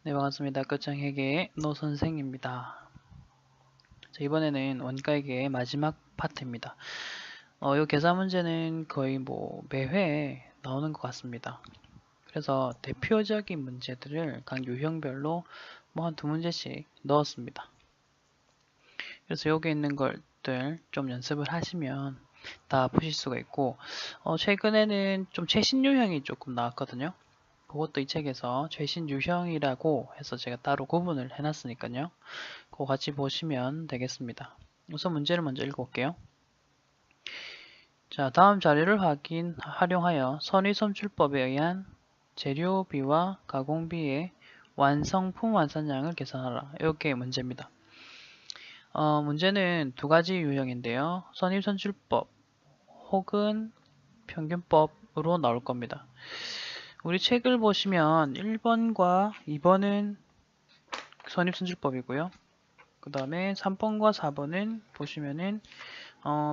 네, 반갑습니다. 끝장회계의 노선생입니다. 자, 이번에는 원가회계의 마지막 파트입니다. 이 계산 문제는 거의 매회 나오는 것 같습니다. 그래서 대표적인 문제들을 각 유형별로 한 두 문제씩 넣었습니다. 그래서 여기 있는 것들 좀 연습을 하시면 다 푸실 수가 있고, 최근에는 좀 최신 유형이 조금 나왔거든요. 그것도 이 책에서 최신 유형이라고 해서 제가 따로 구분을 해놨으니까요. 그거 같이 보시면 되겠습니다. 우선 문제를 먼저 읽어볼게요. 자, 다음 자료를 활용하여 선의선출법에 의한 재료비와 가공비의 완성품 완산량을 계산하라. 이게 문제입니다. 문제는 두 가지 유형인데요. 선의선출법 혹은 평균법으로 나올 겁니다. 우리 책을 보시면 1번과 2번은 선입선출법이고요. 그 다음에 3번과 4번은 보시면은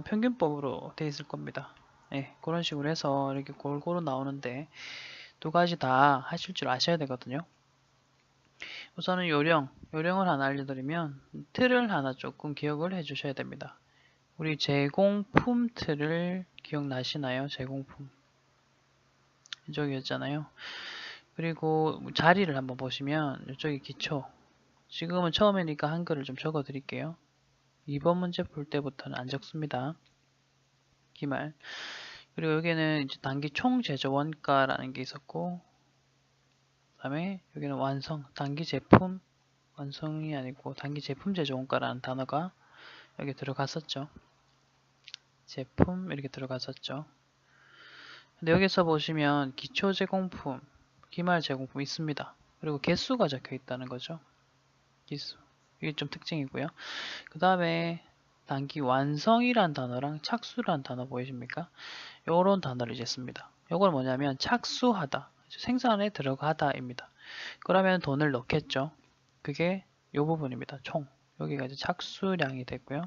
평균법으로 되어 있을 겁니다. 네, 그런 식으로 해서 이렇게 골고루 나오는데 두 가지 다 하실 줄 아셔야 되거든요. 우선은 요령을 하나 알려드리면 틀을 하나 조금 기억을 해주셔야 됩니다. 우리 제공품 틀을 기억나시나요? 제공품 이쪽이었잖아요. 그리고 자리를 한번 보시면 이쪽이 기초. 지금은 처음이니까 한글을 좀 적어 드릴게요. 2번 문제 볼 때부터는 안 적습니다. 기말. 그리고 여기는 이제 단기 총 제조 원가라는 게 있었고, 그 다음에 여기는 단기 제품, 완성이 아니고 단기 제품 제조 원가라는 단어가 여기 들어갔었죠. 제품 이렇게 들어갔었죠. 근데 여기서 보시면 기초 제공품, 기말 제공품 있습니다. 그리고 개수가 적혀 있다는 거죠. 개수. 이게 좀 특징이고요. 그 다음에 단기 완성이란 단어랑 착수란 단어 보이십니까? 요런 단어를 이제 씁니다. 요건 뭐냐면 착수하다, 생산에 들어가다입니다. 그러면 돈을 넣겠죠. 그게 요 부분입니다. 총. 여기가 이제 착수량이 됐고요.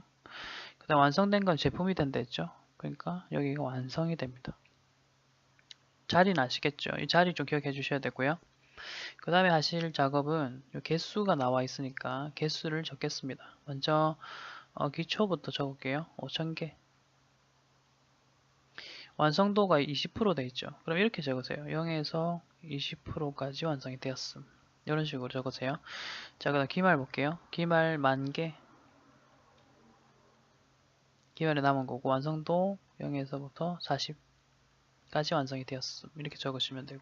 그 다음 완성된 건 제품이 된다 했죠. 그러니까 여기가 완성이 됩니다. 자리는 아시겠죠? 이 자리 좀 기억해 주셔야 되고요. 그 다음에 하실 작업은 요 개수가 나와 있으니까 개수를 적겠습니다. 먼저 기초부터 적을게요. 5000개. 완성도가 20% 돼 있죠. 그럼 이렇게 적으세요. 0에서 20%까지 완성이 되었음. 이런 식으로 적으세요. 자, 그다음 기말 볼게요. 기말 10,000개. 기말에 남은 거고 완성도 0에서부터 40까지 완성이 되었음. 이렇게 적으시면 되고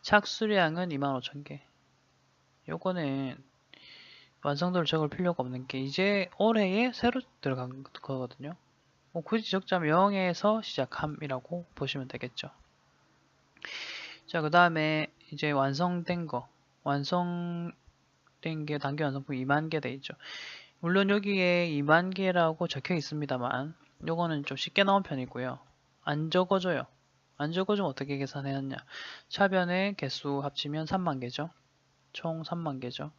착수량은 25,000개. 요거는 완성도를 적을 필요가 없는 게 이제 올해에 새로 들어간 거거든요. 굳이 적자면 0에서 시작함이라고 보시면 되겠죠. 자, 그 다음에 이제 완성된 게 단기 완성품 20,000개 돼 있죠. 물론 여기에 20,000개라고 적혀 있습니다만 요거는 좀 쉽게 나온 편이고요. 안 적어줘요. 안 적어주면 어떻게 계산해놨냐. 차변의 개수 합치면 30,000개죠. 총 30,000개죠.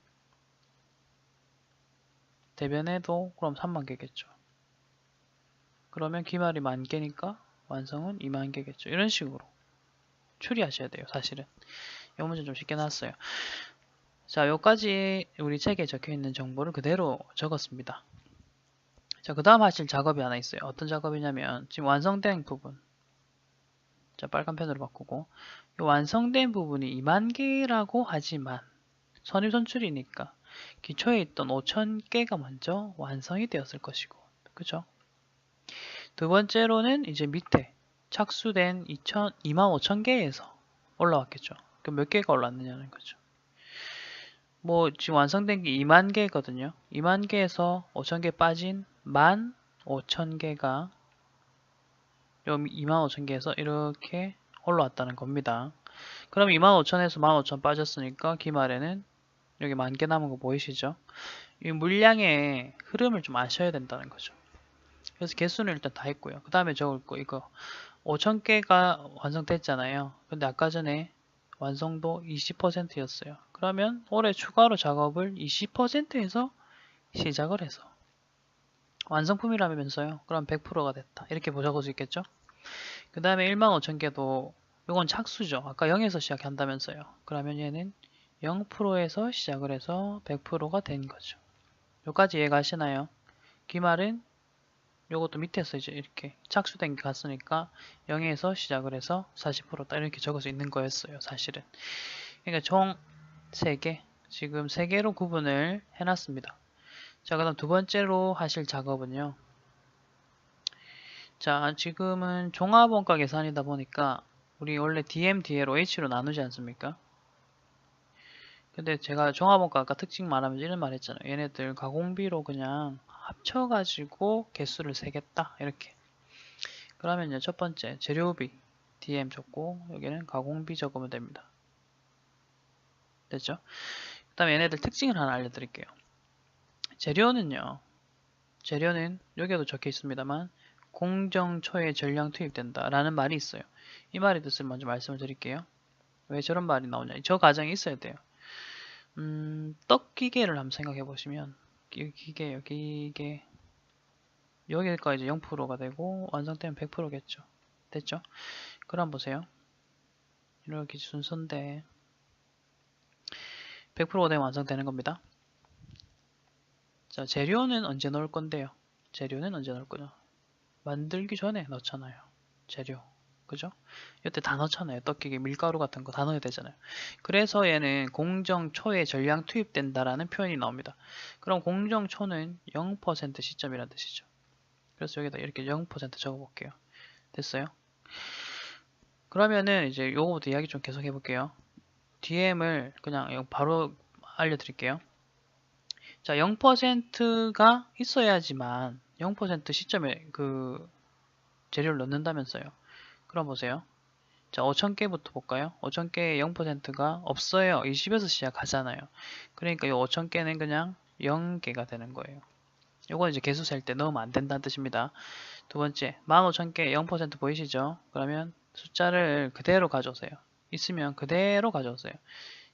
대변에도 그럼 30,000개겠죠. 그러면 기말이 10,000개니까 완성은 20,000개겠죠. 이런 식으로 추리하셔야 돼요. 사실은 이 문제 좀 쉽게 나왔어요. 자, 여기까지 우리 책에 적혀 있는 정보를 그대로 적었습니다. 자, 그 다음 하실 작업이 하나 있어요. 어떤 작업이냐면 지금 완성된 부분, 자, 빨간 펜으로 바꾸고 이 완성된 부분이 20,000개라고 하지만 선입선출이니까 기초에 있던 5,000개가 먼저 완성이 되었을 것이고, 그죠? 두 번째로는 이제 밑에 착수된 25,000개에서 올라왔겠죠. 그럼 몇 개가 올랐느냐는 거죠. 지금 완성된 게 20,000개거든요. 20,000개에서 5,000개 빠진 15,000개가 25,000개에서 이렇게 올라왔다는 겁니다. 그럼 25,000에서 15,000 빠졌으니까 기말에는 여기 10,000개 남은 거 보이시죠? 이 물량의 흐름을 좀 아셔야 된다는 거죠. 그래서 개수는 일단 다 했고요. 그 다음에 적을 거 이거 5,000개가 완성됐잖아요. 근데 아까 전에 완성도 20%였어요. 그러면 올해 추가로 작업을 20%에서 시작을 해서 완성품이라면서요. 그럼 100%가 됐다. 이렇게 적을 수 있겠죠? 그 다음에 15,000개도 이건 착수죠. 아까 0에서 시작한다면서요. 그러면 얘는 0%에서 시작을 해서 100%가 된 거죠. 여기까지 이해가시나요? 기말은 요것도 밑에서 이제 이렇게 착수된 게 갔으니까 0에서 시작을 해서 40%딱 이렇게 적을 수 있는 거였어요, 사실은. 그러니까 총 3개, 지금 3개로 구분을 해놨습니다. 자, 그다음 두 번째로 하실 작업은요. 자, 지금은 종합원가 계산이다 보니까 우리 원래 DM, DL, H로 나누지 않습니까? 근데 제가 종합원가 아까 특징 말하면서 이런 말 했잖아요. 얘네들 가공비로 그냥 합쳐가지고 개수를 세겠다. 이렇게. 그러면요, 첫 번째 재료비 DM 적고 여기는 가공비 적으면 됩니다. 됐죠? 그 다음에 얘네들 특징을 하나 알려드릴게요. 재료는요, 재료는 여기에도 적혀 있습니다만 공정초에 전량 투입된다 라는 말이 있어요. 이 말의 뜻을 먼저 말씀을 드릴게요. 왜 저런 말이 나오냐, 저 가정이 있어야 돼요. 떡 기계를 한번 생각해 보시면 기계 여기가 이제 0%가 되고 완성되면 100%겠죠. 됐죠? 그럼 보세요. 이렇게 순서인데 100%가 되면 완성되는 겁니다. 자, 재료는 언제 넣을 건데요? 재료는 언제 넣을 거냐? 만들기 전에 넣잖아요. 재료. 그죠? 이때 다 넣잖아요. 떡기계, 밀가루 같은 거 다 넣어야 되잖아요. 그래서 얘는 공정초에 전량 투입된다라는 표현이 나옵니다. 그럼 공정초는 0% 시점이라는 뜻이죠. 그래서 여기다 이렇게 0% 적어볼게요. 됐어요? 그러면은 이제 요거부터 이야기 좀 계속 해볼게요. DM을 그냥 바로 알려드릴게요. 자, 0%가 있어야지만 0% 시점에 그 재료를 넣는다면서요. 그럼 보세요. 자, 5,000개부터 볼까요? 5,000개에 0%가 없어요. 20에서 시작하잖아요. 그러니까 이 5,000개는 그냥 0개가 되는 거예요. 요건 이제 개수 셀 때 넣으면 안 된다는 뜻입니다. 두 번째, 15,000개 0% 보이시죠? 그러면 숫자를 그대로 가져오세요. 있으면 그대로 가져오세요.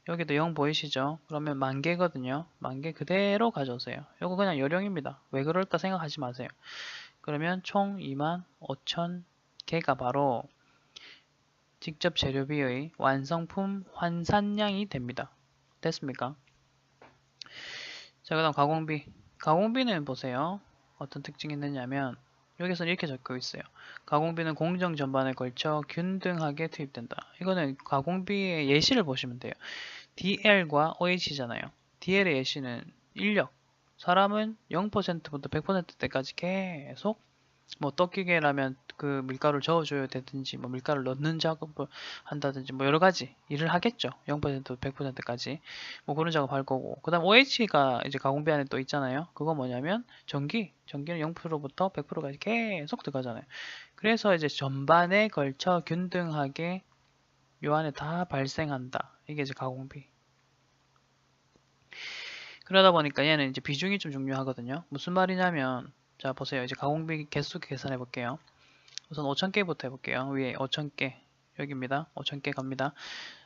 여기도 0 보이시죠? 그러면 10,000개거든요. 10,000개 그대로 가져오세요. 요거 그냥 요령입니다. 왜 그럴까 생각하지 마세요. 그러면 총 25,000개가 바로 직접 재료비의 완성품 환산량이 됩니다. 됐습니까? 자, 그 다음 가공비. 가공비는 보세요. 어떤 특징이 있느냐면 여기서 이렇게 적혀 있어요. 가공비는 공정 전반에 걸쳐 균등하게 투입된다. 이거는 가공비의 예시를 보시면 돼요. DL과 OH잖아요. DL의 예시는 인력. 사람은 0%부터 100%때까지 계속 뭐 떡기계라면 그 밀가루를 저어줘야 되든지 뭐 밀가루를 넣는 작업을 한다든지 뭐 여러 가지 일을 하겠죠. 0% 100%까지 뭐 그런 작업할 거고, 그 다음 OH가 이제 가공비 안에 또 있잖아요. 그거 뭐냐면 전기는 0%부터 100%까지 계속 들어가잖아요. 그래서 이제 전반에 걸쳐 균등하게 요 안에 다 발생한다. 이게 이제 가공비. 그러다 보니까 얘는 이제 비중이 좀 중요하거든요. 무슨 말이냐면, 자 보세요. 이제 가공비 개수 계산해 볼게요. 우선 5,000개부터 해볼게요. 위에 5,000개 여기입니다. 5,000개 갑니다.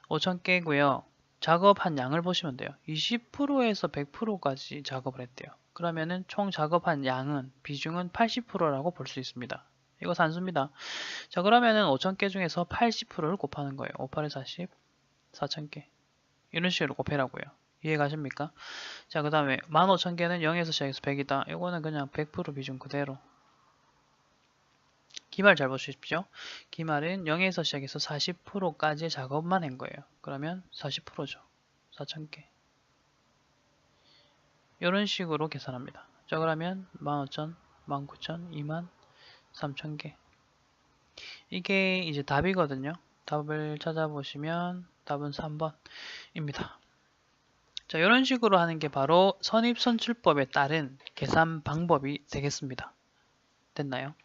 5,000개고요. 작업한 양을 보시면 돼요. 20%에서 100%까지 작업을 했대요. 그러면은 총 작업한 양은 비중은 80%라고 볼 수 있습니다. 이거 산수입니다. 자, 그러면은 5,000개 중에서 80%를 곱하는 거예요. 5, 8에 40, 4,000개. 이런 식으로 곱해라고요. 이해 가십니까? 자, 그 다음에 15,000개는 0에서 시작해서 100이다. 이거는 그냥 100% 비중 그대로. 기말 잘 보십시오. 기말은 0에서 시작해서 40%까지 작업만 한 거예요. 그러면 40%죠. 4,000개. 이런 식으로 계산합니다. 자, 그러면 15,000, 19,000, 2만, 3,000개. 이게 이제 답이거든요. 답을 찾아보시면 답은 3번입니다. 자, 이런 식으로 하는 게 바로 선입선출법에 따른 계산 방법이 되겠습니다. 됐나요?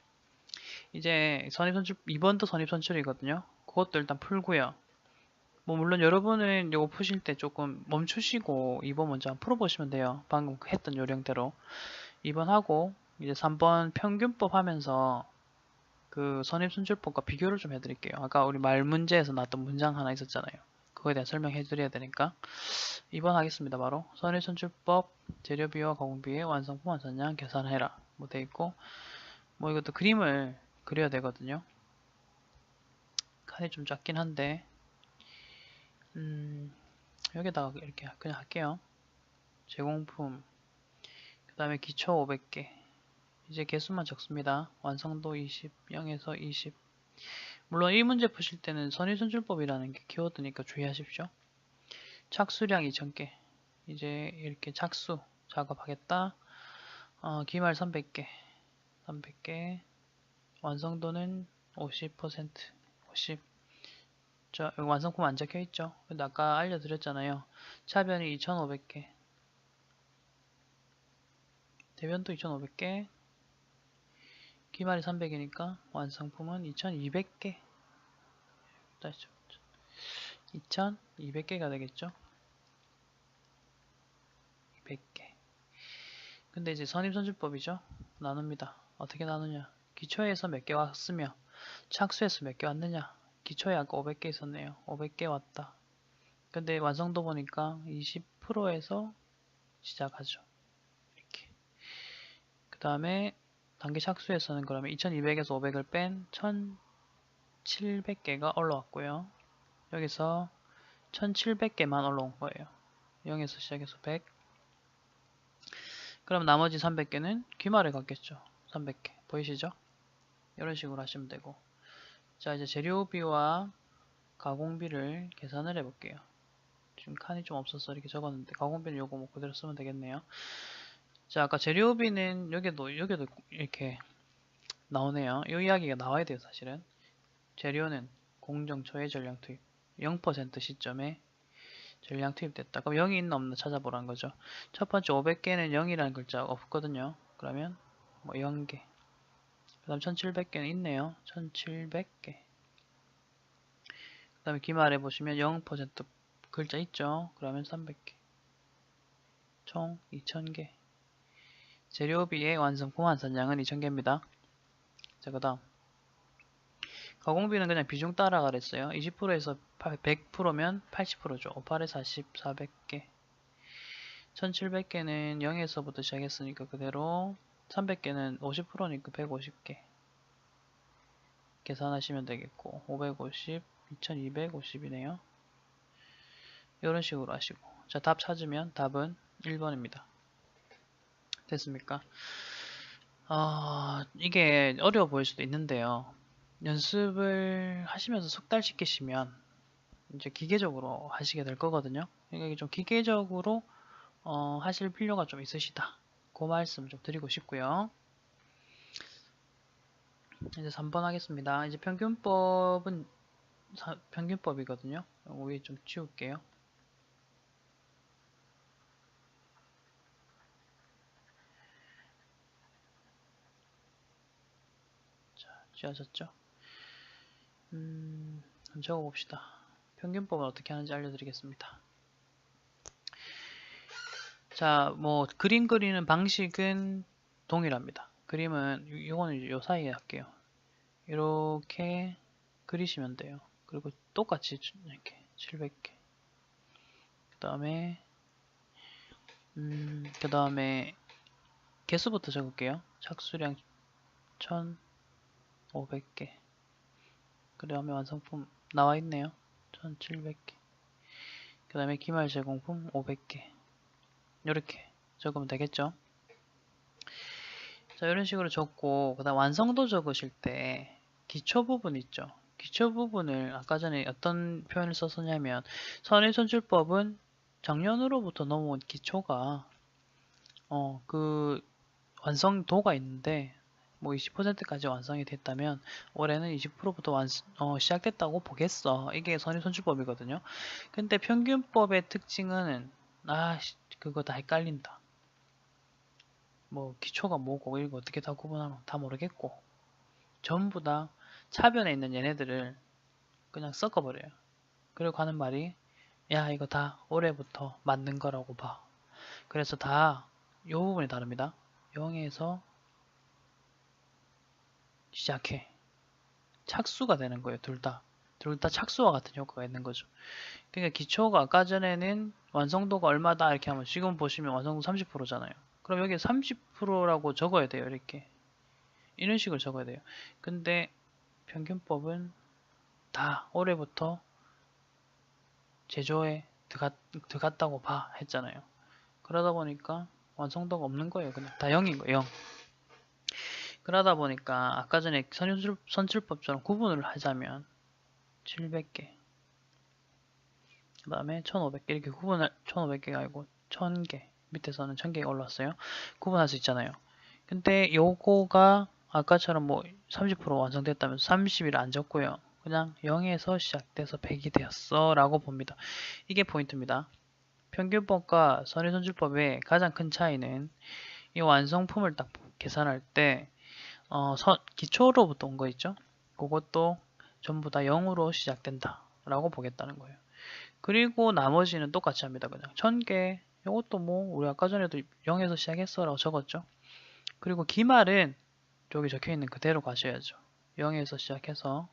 이제 선입선출 2번도 선입선출이거든요. 그것도 일단 풀고요. 뭐 물론 여러분은 이거 푸실 때 조금 멈추시고 2번 먼저 한번 풀어보시면 돼요. 방금 했던 요령대로 2번 하고 이제 3번 평균법 하면서 그 선입선출법과 비교를 좀 해드릴게요. 아까 우리 말 문제에서 나왔던 문장 하나 있었잖아요. 그거에 대한 설명해 드려야 되니까 2번 하겠습니다. 바로 선입선출법 재료비와 가공비의 완성품 완산량 계산해라 뭐 돼 있고, 뭐 이것도 그림을 그려야 되거든요. 칸이 좀 작긴 한데 여기다가 이렇게 그냥 할게요. 제공품, 그 다음에 기초 500개. 이제 개수만 적습니다. 완성도 20, 0에서 20. 물론 이 문제 푸실 때는 선의선출법이라는 게 키워드니까 주의하십시오. 착수량 2000개. 이제 이렇게 착수 작업하겠다. 기말 300개. 300개. 완성도는 50%. 50. 자, 여기 완성품 안 적혀 있죠? 근데 아까 알려드렸잖아요. 차변이 2500개. 대변도 2500개. 기말이 300개니까 완성품은 2200개. 2200개가 되겠죠? 200개. 근데 이제 선임선출법이죠? 나눕니다. 어떻게 나누냐? 기초에서 몇 개 왔으며 착수에서 몇 개 왔느냐? 기초에 아까 500개 있었네요. 500개 왔다. 근데 완성도 보니까 20%에서 시작하죠. 이렇게. 그 다음에 단계 착수에서는 그러면 2200에서 500을 뺀 1700개가 올라왔고요. 여기서 1700개만 올라온 거예요. 0에서 시작해서 100. 그럼 나머지 300개는 귀말에 갔겠죠. 300개. 보이시죠? 이런 식으로 하시면 되고. 자, 이제 재료비와 가공비를 계산을 해볼게요. 지금 칸이 좀 없어서 이렇게 적었는데 가공비는 요거 뭐 그대로 쓰면 되겠네요. 자, 아까 재료비는 여기도 이렇게 나오네요. 이 이야기가 나와야 돼요, 사실은. 재료는 공정 초에 전량 투입 0% 시점에 전량 투입됐다. 그럼 0이 있나 없나 찾아보라는 거죠. 첫 번째 500개는 0이라는 글자가 없거든요. 그러면 뭐 0개. 그 다음 1700개는 있네요. 1700개. 그 다음에 기말해 보시면 0% 글자 있죠. 그러면 300개. 총 2000개. 재료비의 완성품 환산량은 2000개입니다. 자, 그 다음 가공비는 그냥 비중 따라 가랬어요. 20%에서 100%면 80%죠. 58에 40, 400개. 1700개는 0에서부터 시작했으니까 그대로 300개는 50%니까 150개. 계산하시면 되겠고 550, 2250이네요. 이런 식으로 하시고 자, 답 찾으면 답은 1번입니다. 됐습니까? 이게 어려워 보일 수도 있는데요. 연습을 하시면서 숙달시키시면 이제 기계적으로 하시게 될 거거든요. 그러니까 좀 기계적으로 하실 필요가 좀 있으시다. 그 말씀 좀 드리고 싶고요. 이제 3번 하겠습니다. 이제 평균법은 평균법이거든요. 이거 위에 좀 치울게요. 자, 지워졌죠? 적어봅시다. 평균법을 어떻게 하는지 알려드리겠습니다. 자, 뭐 그림 그리는 방식은 동일합니다. 그림은 이거는 요 사이에 할게요. 이렇게 그리시면 돼요. 그리고 똑같이 이렇게 700개. 그 다음에 개수부터 적을게요. 착수량 1500개. 그 다음에 완성품 나와 있네요. 1700개. 그 다음에 기말 제공품 500개. 이렇게 적으면 되겠죠. 자, 이런 식으로 적고 그 다음 완성도 적으실 때 기초 부분 있죠. 기초 부분을 아까 전에 어떤 표현을 썼었냐면 선의선출법은 작년으로부터 넘어온 기초가 그 완성도가 있는데 뭐 20%까지 완성이 됐다면 올해는 20%부터 시작됐다고 보겠어. 이게 선의선출법이거든요. 근데 평균법의 특징은 그거 다 헷갈린다. 뭐 기초가 뭐고 이거 어떻게 다 구분하노 다 모르겠고 전부 다 차변에 있는 얘네들을 그냥 섞어버려요. 그리고 하는 말이 야 이거 다 올해부터 만든 거라고 봐. 그래서 다 이 부분이 다릅니다. 0에서 시작해. 착수가 되는 거예요. 둘 다. 둘 다 착수와 같은 효과가 있는 거죠. 그러니까 기초가 아까 전에는 완성도가 얼마다 이렇게 하면 지금 보시면 완성도 30%잖아요. 그럼 여기 30%라고 적어야 돼요. 이렇게. 이런 식으로 적어야 돼요. 근데 평균법은 다 올해부터 제조해 들어갔다고 봐 했잖아요. 그러다 보니까 완성도가 없는 거예요. 그냥 다 0인 거예요. 0. 그러다 보니까 아까 전에 선출법처럼 구분을 하자면 700개 그 다음에 1500개 이렇게 구분할 1500개가 아니고 1000개 밑에서는 1000개가 올랐어요. 구분할 수 있잖아요. 근데 요거가 아까처럼 뭐 30% 완성됐다면서 30일 안 적고요. 그냥 0에서 시작돼서 100이 되었어 라고 봅니다. 이게 포인트입니다. 평균법과 선의선출법의 가장 큰 차이는 이 완성품을 딱 계산할 때 기초로부터 온 거 있죠? 그것도 전부 다 0으로 시작된다 라고 보겠다는 거예요. 그리고 나머지는 똑같이 합니다. 그냥 1000개 이것도 뭐 우리 아까 전에도 0에서 시작했어 라고 적었죠. 그리고 기말은 여기 적혀있는 그대로 가셔야죠. 0에서 시작해서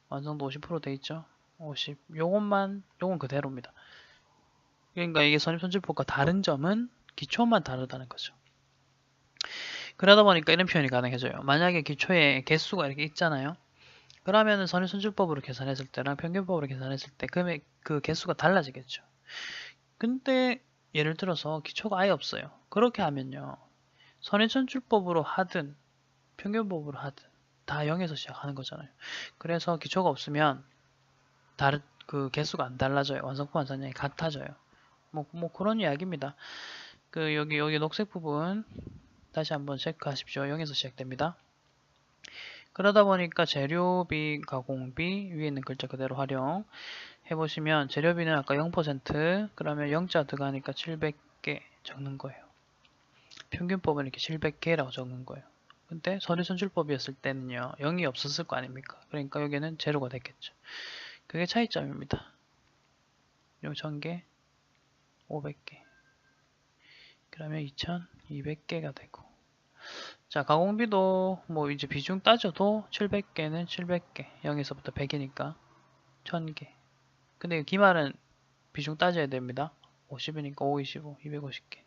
완성도 50% 돼 있죠. 50 요건 그대로입니다. 그러니까 이게 선입선출법과 다른 점은 기초만 다르다는 거죠. 그러다 보니까 이런 표현이 가능해져요. 만약에 기초에 개수가 이렇게 있잖아요. 그러면은 선입선출법으로 계산했을 때랑 평균법으로 계산했을 때 그 개수가 달라지겠죠. 근데 예를 들어서 기초가 아예 없어요. 그렇게 하면요. 선입선출법으로 하든 평균법으로 하든 다 0에서 시작하는 거잖아요. 그래서 기초가 없으면 그 개수가 안 달라져요. 완성품 완성량이 같아져요. 뭐 그런 이야기입니다. 여기 녹색 부분 다시 한번 체크하십시오. 0에서 시작됩니다. 그러다 보니까 재료비, 가공비 위에 있는 글자 그대로 활용 해보시면 재료비는 아까 0% 그러면 0자 들어가니까 700개 적는 거예요. 평균법은 이렇게 700개라고 적는 거예요. 근데 선의선출법이었을 때는요 0이 없었을 거 아닙니까? 그러니까 여기는 제로가 됐겠죠. 그게 차이점입니다. 요 1000개 500개 그러면 2200개가 되고 자 가공비도 뭐 이제 비중 따져도 700개는 700개 0에서부터 100이니까 1000개 근데 기말은 비중 따져야 됩니다. 50이니까 5, 25, 250개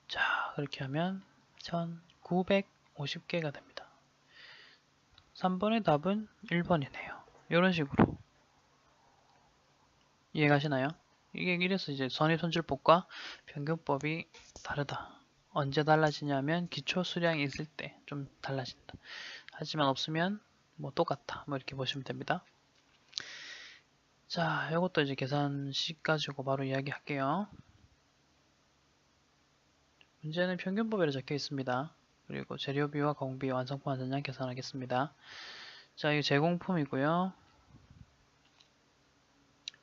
자 그렇게 하면 1950개가 됩니다. 3번의 답은 1번이네요. 이런 식으로 이해가시나요? 이래서 이제 선입선출법과 평균법이 다르다. 언제 달라지냐면 기초 수량이 있을 때 좀 달라진다. 하지만 없으면 뭐 똑같다. 뭐 이렇게 보시면 됩니다. 자, 이것도 이제 계산식 가지고 바로 이야기할게요. 문제는 평균법이라 적혀 있습니다. 그리고 재료비와 공비, 완성품 완전량 계산하겠습니다. 자, 이거 제공품이고요.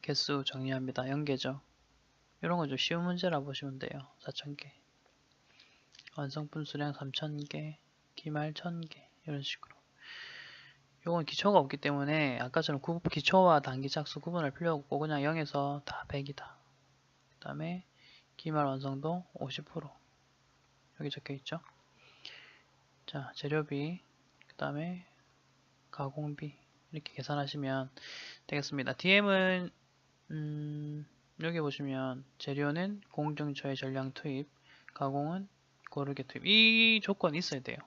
개수 정리합니다. 0개죠. 이런 거 좀 쉬운 문제라 보시면 돼요. 4000개. 완성품 수량 3000개. 기말 1000개. 이런 식으로. 요건 기초가 없기 때문에 아까처럼 기초와 단기 착수 구분할 필요 없고 그냥 0에서 다 100이다. 그 다음에 기말 완성도 50%. 여기 적혀 있죠. 자, 재료비, 그 다음에 가공비 이렇게 계산하시면 되겠습니다. DM은 여기 보시면 재료는 공정처의 전량 투입, 가공은 고르게 투입. 이 조건이 있어야 돼요.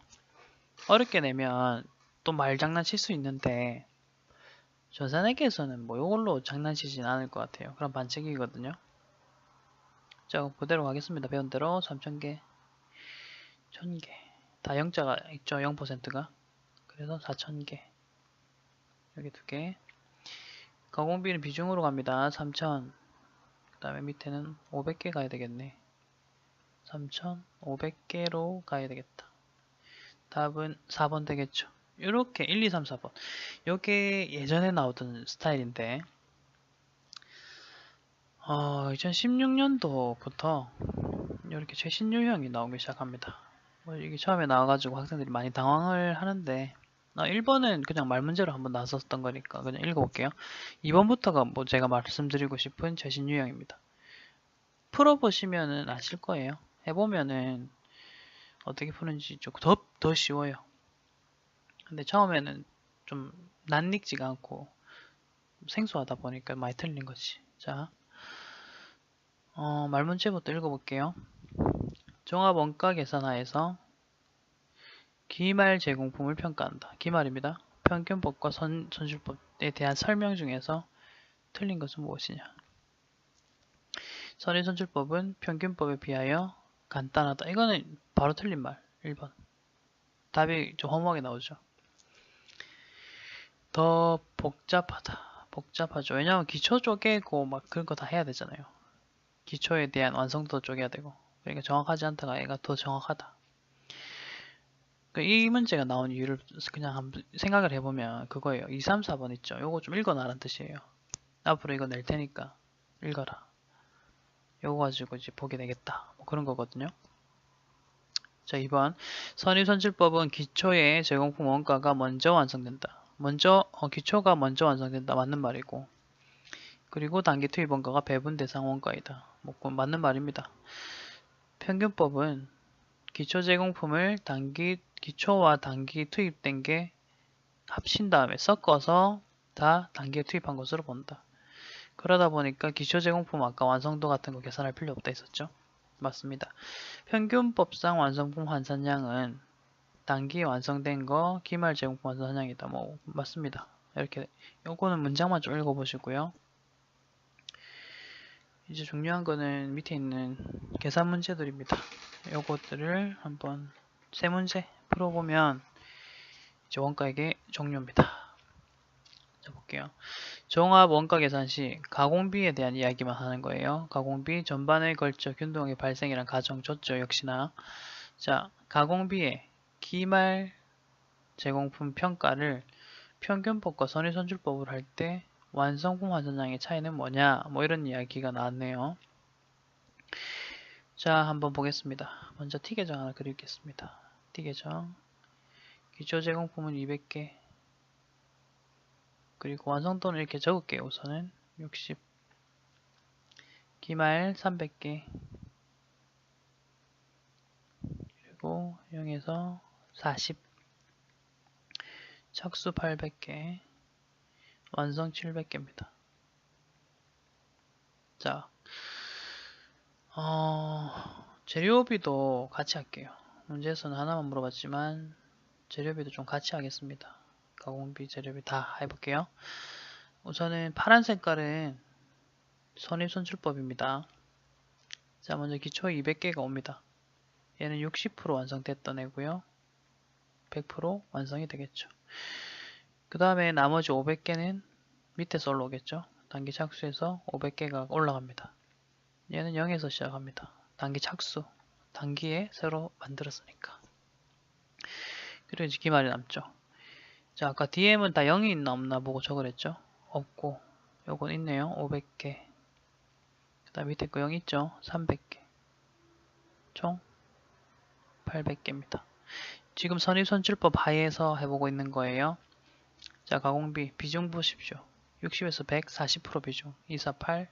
어렵게 내면 또 말 장난칠 수 있는데 전산회계에서는 뭐 이걸로 장난치진 않을 것 같아요. 그럼 반칙이거든요. 자, 그대로 가겠습니다. 배운 대로 3000개, 1000개 다 0자가 있죠. 0%가 그래서 4000개 여기 2개 가공비는 비중으로 갑니다. 3000 그 다음에 밑에는 500개 가야 되겠네. 3500개로 가야 되겠다. 답은 4번 되겠죠. 이렇게 1, 2, 3, 4번 이게 예전에 나오던 스타일인데 2016년도부터 이렇게 최신 유형이 나오기 시작합니다. 이게 처음에 나와가지고 학생들이 많이 당황을 하는데 1번은 그냥 말 문제로 한번 나왔었던 거니까 그냥 읽어볼게요. 2번부터가 뭐 제가 말씀드리고 싶은 최신 유형입니다. 풀어보시면은 아실 거예요. 해보면은 어떻게 푸는지 좀 더 쉬워요. 근데 처음에는 좀 낯익지가 않고 생소하다 보니까 많이 틀린 거지. 자, 말 문제부터 읽어볼게요. 종합 원가 계산하에서 기말 제공품을 평가한다. 기말입니다. 평균법과 선출법에 대한 설명 중에서 틀린 것은 무엇이냐? 선의선출법은 평균법에 비하여 간단하다. 이거는 바로 틀린 말. 1번. 답이 좀 허무하게 나오죠. 더 복잡하다. 복잡하죠. 왜냐하면 기초 쪼개고 막 그런 거 다 해야 되잖아요. 기초에 대한 완성도 쪼개야 되고. 그러니까 정확하지 않다가 얘가 더 정확하다. 이 문제가 나온 이유를 그냥 한번 생각을 해보면 그거예요. 2, 3, 4번 있죠. 요거 좀 읽어놔라는 뜻이에요. 앞으로 이거 낼 테니까 읽어라. 요거 가지고 이제 보게 되겠다. 뭐 그런 거거든요. 자, 2번. 선의선출법은 기초의 제공품 원가가 먼저 완성된다. 기초가 먼저 완성된다. 맞는 말이고. 그리고 단기 투입 원가가 배분 대상 원가이다. 뭐 맞는 말입니다. 평균법은 기초 제공품을 기초와 단기 투입된 게 합친 다음에 섞어서 다 단기에 투입한 것으로 본다. 그러다 보니까 기초 제공품 아까 완성도 같은 거 계산할 필요 없다 했었죠. 맞습니다. 평균법상 완성품 환산량은 단기에 완성된 거 기말 제공품 환산량이다. 뭐 맞습니다. 이렇게 요거는 문장만 좀 읽어보시고요. 이제 중요한 거는 밑에 있는 계산 문제들입니다. 요것들을 한번 세 문제 풀어보면 이제 원가액의 종료입니다. 자, 볼게요. 종합 원가 계산 시 가공비에 대한 이야기만 하는 거예요. 가공비 전반에 걸쳐 균등하게 발생이란 가정 좋죠. 역시나. 자, 가공비의 기말 제공품 평가를 평균법과 선의선출법으로 할 때 완성품 환산량의 차이는 뭐냐? 뭐 이런 이야기가 나왔네요. 자, 한번 보겠습니다. 먼저 T계정 하나 그리겠습니다. T계정. 기초 제공품은 200개. 그리고 완성도는 이렇게 적을게요. 우선은 60. 기말 300개. 그리고 0에서 40. 착수 800개. 완성 700개입니다. 자, 재료비도 같이 할게요. 문제에서는 하나만 물어봤지만 재료비도 좀 같이 하겠습니다. 가공비, 재료비 다 해볼게요. 우선은 파란 색깔은 선입선출법입니다. 자, 먼저 기초 200개가 옵니다. 얘는 60% 완성됐던 애고요. 100% 완성이 되겠죠. 그 다음에 나머지 500개는 밑에서 올라오겠죠. 단기 착수에서 500개가 올라갑니다. 얘는 0에서 시작합니다. 단기 착수. 단기에 새로 만들었으니까. 그리고 이제 기말이 남죠. 자, 아까 DM은 다 0이 있나 없나 보고 적으랬죠. 없고 요건 있네요. 500개. 그 다음 밑에 거 0 있죠. 300개. 총 800개입니다. 지금 선입선출법 하에서 해보고 있는 거예요. 자, 가공비 비중 보십시오. 60에서 100, 40% 비중. 248,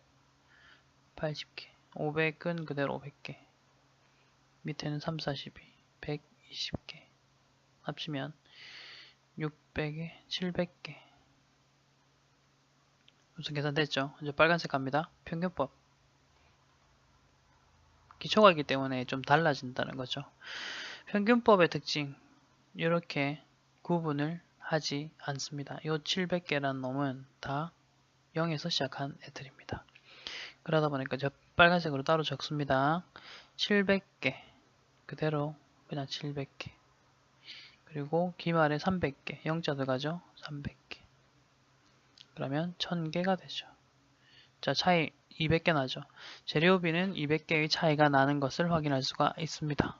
80개. 500은 그대로 500개. 밑에는 3, 42, 120개. 합치면 600에 700개. 우선 계산됐죠? 이제 빨간색 갑니다. 평균법. 기초가 있기 때문에 좀 달라진다는 거죠. 평균법의 특징. 이렇게 구분을 하지 않습니다. 이 700개라는 놈은 다 0에서 시작한 애들입니다. 그러다 보니까 저 빨간색으로 따로 적습니다. 700개. 그대로 그냥 700개. 그리고 기말에 300개. 0자 들어가죠? 300개. 그러면 1000개가 되죠. 자, 차이 200개 나죠. 재료비는 200개의 차이가 나는 것을 확인할 수가 있습니다.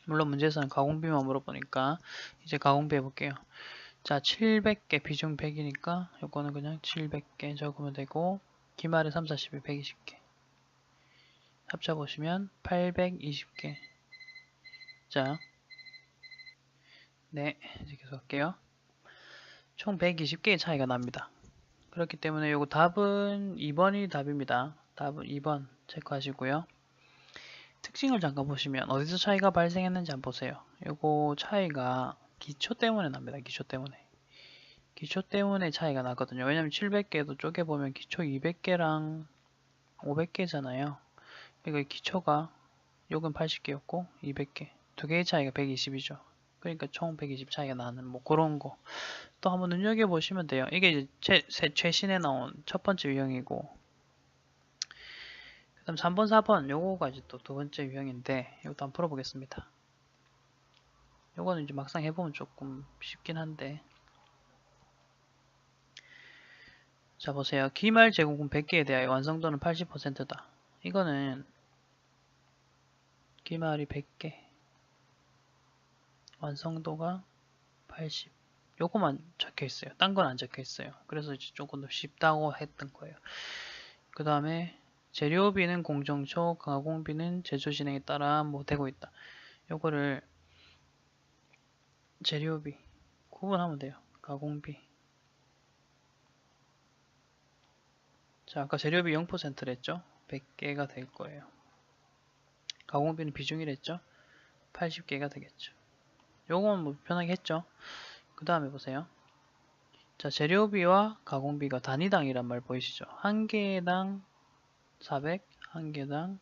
물론 문제에서는 가공비만 물어보니까 이제 가공비 해볼게요. 자, 700개 비중 100이니까 요거는 그냥 700개 적으면 되고 기말에 3, 40에 120개 합쳐보시면 820개. 자, 네, 이제 계속 할게요. 총 120개의 차이가 납니다. 그렇기 때문에 요거 답은 2번이 답입니다. 답은 2번 체크하시고요. 특징을 잠깐 보시면 어디서 차이가 발생했는지 한번 보세요. 요거 차이가 기초 때문에 납니다. 기초 때문에. 기초 때문에 차이가 나거든요. 왜냐면 700개도 쪼개보면 기초 200개랑 500개잖아요. 그러니까 기초가 요건 80개였고 200개. 두 개의 차이가 120이죠. 그러니까 총 120 차이가 나는 뭐 그런 거 요것도 한번 눈여겨보시면 돼요. 이게 이제 최신에 나온 첫 번째 유형이고, 그 다음 3번, 4번 요거가 이제 또 두 번째 유형인데, 이것도 한번 풀어보겠습니다. 요거는 이제 막상 해보면 조금 쉽긴 한데, 자 보세요. 기말 제공품 100개에 대하여 완성도는 80%다. 이거는 기말이 100개, 완성도가 80. 요거만 적혀 있어요. 딴 건 안 적혀 있어요. 그래서 이제 조금 더 쉽다고 했던 거예요. 그 다음에 재료비는 공정초, 가공비는 제조 진행에 따라 뭐 되고 있다. 요거를 재료비 구분하면 돼요. 가공비. 자, 아까 재료비 0%랬죠? 100개가 될 거예요. 가공비는 비중이랬죠? 80개가 되겠죠. 요건 뭐 편하게 했죠? 그 다음에 보세요. 자, 재료비와 가공비가 단위당이란 말 보이시죠? 한 개당 400, 한 개당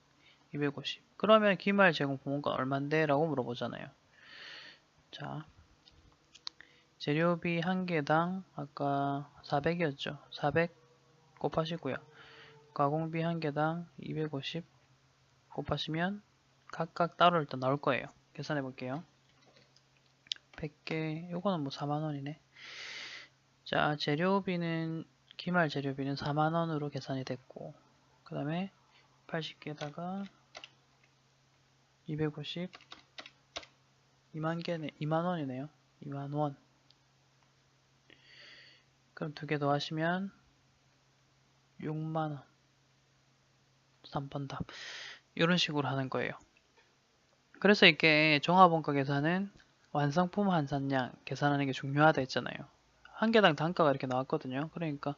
250. 그러면 기말 제공 부문가 얼만데? 라고 물어보잖아요. 자, 재료비 한 개당 아까 400이었죠. 400 곱하시고요. 가공비 한 개당 250 곱하시면 각각 따로 일단 나올 거예요. 계산해 볼게요. 100개, 요거는 뭐 4만원이네. 자, 재료비는, 기말 재료비는 4만원으로 계산이 됐고, 그 다음에 80개에다가 250, 2만개네, 2만원이네요. 2만원. 그럼 두 개 더 하시면 6만원. 3번 답. 이런 식으로 하는 거예요. 그래서 이게 종합원가 계산은 완성품 환산량 계산하는 게 중요하다 했잖아요. 한 개당 단가가 이렇게 나왔거든요. 그러니까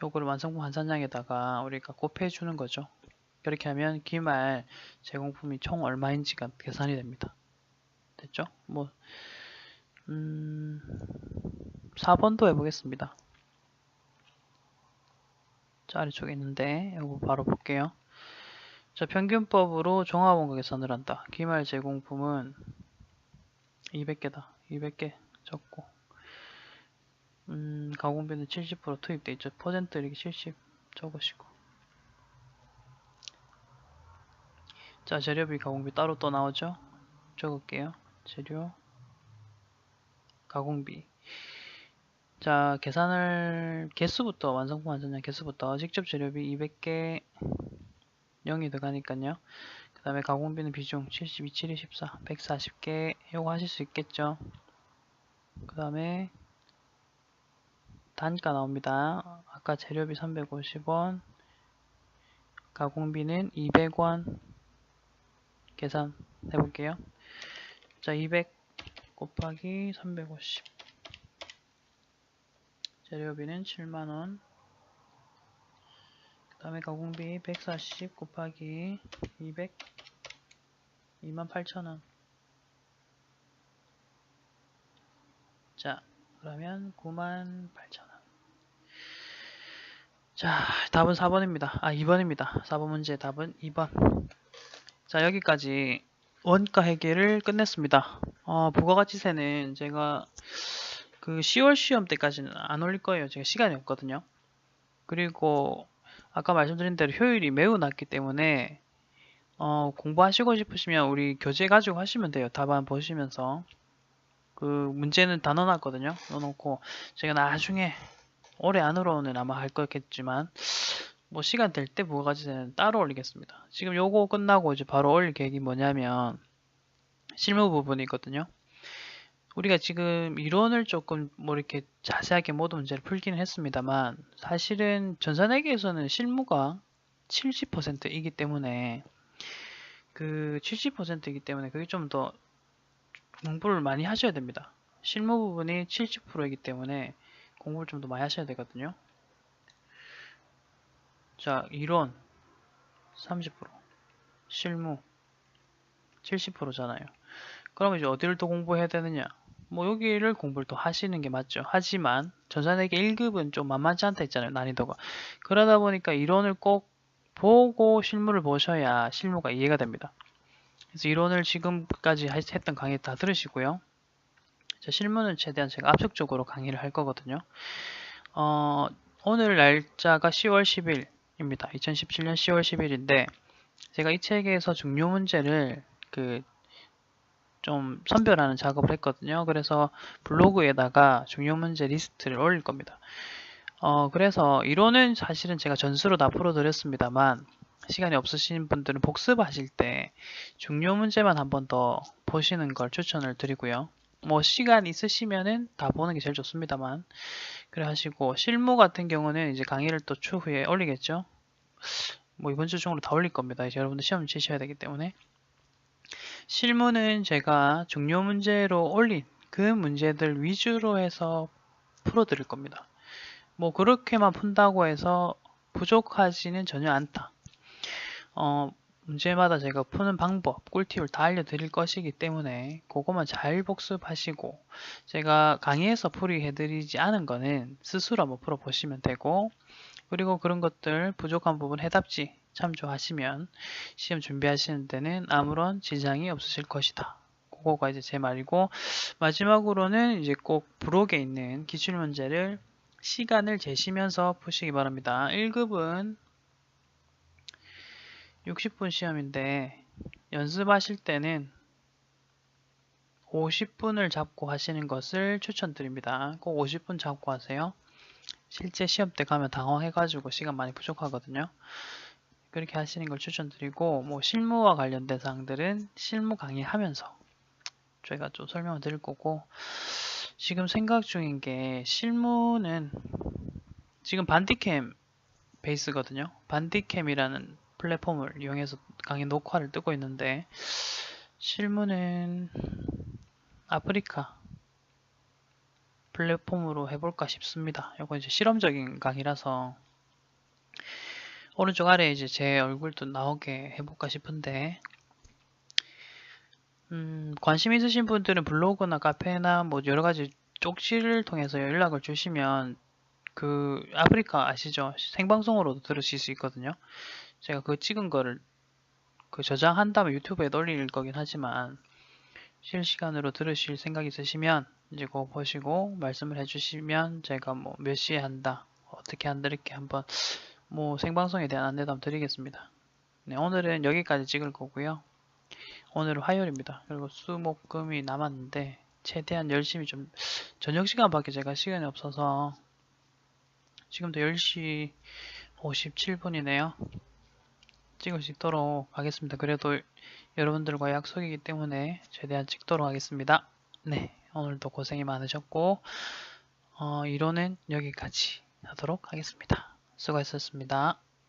요거를 완성품 환산량에다가 우리가 곱해 주는 거죠. 그렇게 하면 기말 제공품이 총 얼마인지가 계산이 됩니다. 됐죠? 뭐 4번도 해보겠습니다. 자, 아래쪽에 있는데 이거 바로 볼게요. 자, 평균법으로 종합원가 계산을 한다. 기말 제공품은 200개다. 200개 적고 가공비는 70% 투입돼 있죠. 퍼센트 이렇게 70 적으시고, 자, 재료비 가공비 따로 또 나오죠. 적을게요. 재료 가공비. 자, 계산을 개수부터, 완성품 완성량 개수부터 직접 재료비 200개 0이 들어가니까요. 그 다음에 가공비는 비중 72, 7, 14, 140개 요거 하실 수 있겠죠. 그 다음에 단가 나옵니다. 아까 재료비 350원, 가공비는 200원 계산 해볼게요. 자, 200 곱하기 350, 재료비는 7만원, 그 다음에 가공비 140 곱하기 200, 28,000원. 자, 그러면 98,000원. 자, 답은 4번입니다. 아, 2번입니다. 4번 문제 답은 2번. 자, 여기까지 원가 해결을 끝냈습니다. 부가가치세는 제가 그 10월 시험 때까지는 안 올릴 거예요. 제가 시간이 없거든요. 그리고 아까 말씀드린 대로 효율이 매우 낮기 때문에 공부하시고 싶으시면 우리 교재 가지고 하시면 돼요. 답안 보시면서. 그 문제는 다 넣어놨거든요. 넣어놓고 제가 나중에 올해 안으로는 아마 할 거겠지만 뭐 시간 될 때 부가가치세는 따로 올리겠습니다. 지금 요거 끝나고 이제 바로 올릴 계획이 뭐냐면 실무 부분이거든요. 우리가 지금 이론을 조금 뭐 이렇게 자세하게 모든 문제를 풀기는 했습니다만 사실은 전산회계에서는 실무가 70%이기 때문에 그 70%이기 때문에 그게 좀 더 공부를 많이 하셔야 됩니다. 실무 부분이 70%이기 때문에 공부를 좀 더 많이 하셔야 되거든요. 자, 이론 30%, 실무 70%잖아요. 그럼 이제 어디를 더 공부해야 되느냐? 뭐 여기를 공부를 또 하시는 게 맞죠. 하지만 전산회계 1급은 좀 만만치 않다 했잖아요. 난이도가. 그러다 보니까 이론을 꼭 보고 실무를 보셔야 실무가 이해가 됩니다. 그래서 이론을 지금까지 했던 강의 다 들으시고요. 실무는 최대한 제가 압축적으로 강의를 할 거거든요. 오늘 날짜가 10월 10일입니다. 2017년 10월 10일인데 제가 이 책에서 중요 문제를 좀 선별하는 작업을 했거든요. 그래서 블로그에다가 중요 문제 리스트를 올릴 겁니다. 그래서 이론은 사실은 제가 전수로 다 풀어드렸습니다만 시간이 없으신 분들은 복습하실 때 중요 문제만 한 번 더 보시는 걸 추천을 드리고요. 뭐 시간 있으시면은 다 보는 게 제일 좋습니다만 그래 하시고 실무 같은 경우는 이제 강의를 또 추후에 올리겠죠. 뭐 이번 주 중으로 다 올릴 겁니다. 이제 여러분들 시험 치셔야 되기 때문에 실무는 제가 중요 문제로 올린 그 문제들 위주로 해서 풀어드릴 겁니다. 뭐 그렇게만 푼다고 해서 부족하지는 전혀 않다. 문제마다 제가 푸는 방법, 꿀팁을 다 알려드릴 것이기 때문에 그것만 잘 복습하시고 제가 강의에서 풀이해드리지 않은 거는 스스로 한번 풀어보시면 되고 그리고 그런 것들 부족한 부분 해답지 참조하시면 시험 준비하시는 데는 아무런 지장이 없으실 것이다. 그거가 이제 제 말이고 마지막으로는 이제 꼭 블록에 있는 기출문제를 시간을 재시면서 푸시기 바랍니다. 1급은 60분 시험인데 연습하실 때는 50분을 잡고 하시는 것을 추천드립니다. 꼭 50분 잡고 하세요. 실제 시험 때 가면 당황해가지고 시간 많이 부족하거든요. 그렇게 하시는 걸 추천드리고 뭐 실무와 관련된 사항들은 실무 강의하면서 저희가 좀 설명을 드릴 거고 지금 생각 중인 게 실무는 지금 반디캠 베이스거든요. 반디캠이라는 플랫폼을 이용해서 강의 녹화를 뜨고 있는데 실무는 아프리카 플랫폼으로 해볼까 싶습니다. 이거 이제 실험적인 강의라서 오른쪽 아래에 이제 제 얼굴도 나오게 해볼까 싶은데 관심 있으신 분들은 블로그나 카페나 뭐 여러 가지 쪽지를 통해서 연락을 주시면 그 아프리카 아시죠? 생방송으로도 들으실 수 있거든요. 제가 그 찍은 거를 저장한 다음에 유튜브에 올릴 거긴 하지만 실시간으로 들으실 생각 있으시면 이제 그거 보시고 말씀을 해주시면 제가 뭐 몇 시에 한다, 어떻게 한다 이렇게 한번 뭐 생방송에 대한 안내도 한번 드리겠습니다. 네, 오늘은 여기까지 찍을 거고요. 오늘은 화요일입니다. 그리고 수, 목, 금이 남았는데 최대한 열심히 좀 저녁 시간밖에 제가 시간이 없어서 지금도 10시 57분이네요. 찍을 수 있도록 하겠습니다. 그래도 여러분들과 약속이기 때문에 최대한 찍도록 하겠습니다. 네, 오늘도 고생이 많으셨고 이론은 여기까지 하도록 하겠습니다. 수고하셨습니다.